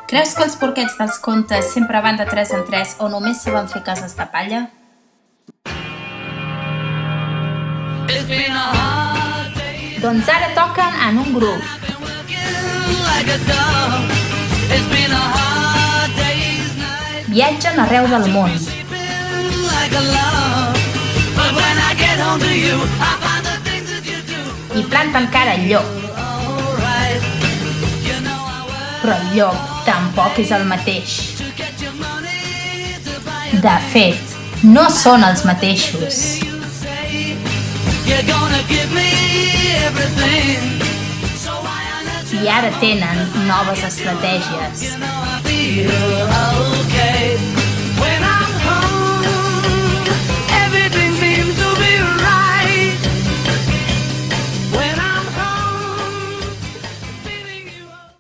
Creus que els porquets dels contes sempre van de 3 en 3 o només saben fer cases de palla? Doncs ara toquen en un grup. Viatgen arreu del món. I planten cara al llop. Però el llop tampoc és el mateix. De fet, no són els mateixos. I ara tenen noves estratègies.